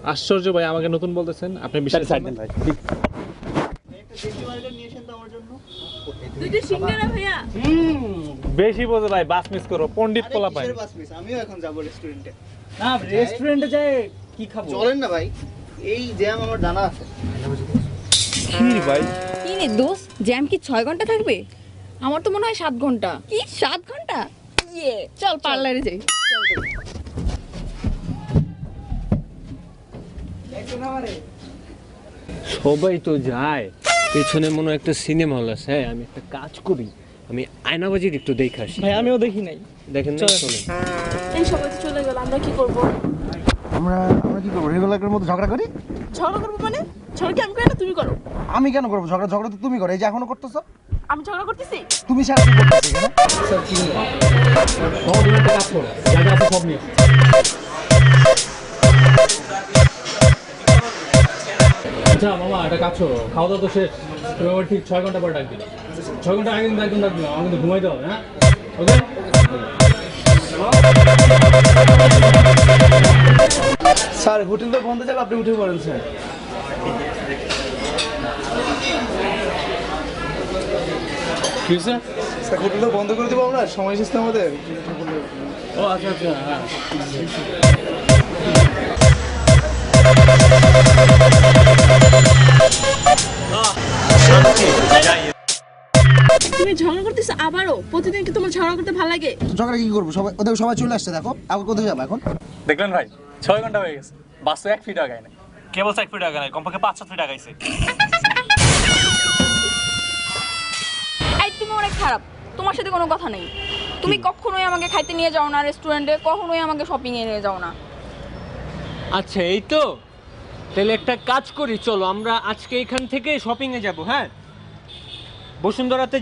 আশ্চর্য ভাই, আমাকে নতুন বলতেছেন, আপনি বিশ্বাস করেন ভাই? দুইটা সিঙ্গারা ভাইয়া। বেশি বোঝে ভাই, বাস মিস করো, পণ্ডিত পোলা পাই। আমিও এখন যাব রেস্টুরেন্টে। না রেস্টুরেন্টে যাই কি খাবো? চলেন না ভাই, এই জ্যাম আমার জানা আছে। কি ভাই? কি রে দোস্ত, জ্যাম কি 6 ঘন্টা থাকবে? আমার তো মনে হয় 7 ঘন্টা। কি 7 ঘন্টা? ইয়ে, চল পার্লারে যাই। সবাই তো যায়, পেছনে মনে হয় একটা সিনেমা হল আছে। হ্যাঁ, আমি একটা কাজ করি, আমি আয়নাবাজির একটু দেখে আসি। ভাই আমিও দেখি নাই। দেখেন না, চলেন। এই সবাই চলে গেল, আমরা কি করব? আমরা কি করবো? রেগুলারের মধ্যে ঝগড়া করি? ঝগড়া করবো মানে? ঝগড়া কি আমি করি না, তুমি করো? আমি কেন করবো ঝগড়া? ঝগড়া তো তুমি করো, এই যে এখনো করতেছো। আমি ঝগড়া করতেছি? তুমি সারা কি করতেছো এখানে? আচ্ছা মামা, একটা কাজ করো, খাওয়া দাওয়া তো শেষ, তুমি আবার ঠিক 6 ঘন্টা পর ডাক দিবে। 6 ঘন্টা আগে কিন্তু একদম ডাক দিবে, আমার কিন্তু ঘুমাইতে হবে। হ্যাঁ, ওকে। স্যার হোটেল তো বন্ধ যাবে, আপনি উঠে পড়েন স্যার। কি হয়েছে? স্যার হোটেল তো বন্ধ করে দেবো আমরা, সময় শেষ না আমাদের। ও আচ্ছা আচ্ছা, হ্যাঁ। তুমি ঝগড়া করতেছো আবারও? প্রতিদিন কি তোমার ঝগড়া করতে ভালো লাগে? ঝগড়া কি করবো? সবাই ওদের সবাই চলে আসছে, দেখো আবার কোথায় যাবো এখন? দেখলেন ভাই, 6 ঘন্টা হয়ে গেছে, বাস তো 1 ফিট আগায় নাই। কেবল 1 ফিট আগায় নাই, কমপক্ষে 5-7 ফিট আগাইছে। এই তুমি অনেক খারাপ, তোমার সাথে কোনো কথা নেই। তুমি কখনোই আমাকে খাইতে নিয়ে যাও না রেস্টুরেন্টে, কখনোই আমাকে শপিং এ নিয়ে যাও না। আচ্ছা, এই তো, তাহলে একটা কাজ করি, চলো আমরা আজকে এখান থেকে শপিং এ যাব। হ্যাঁ, বসুন্ধরাতে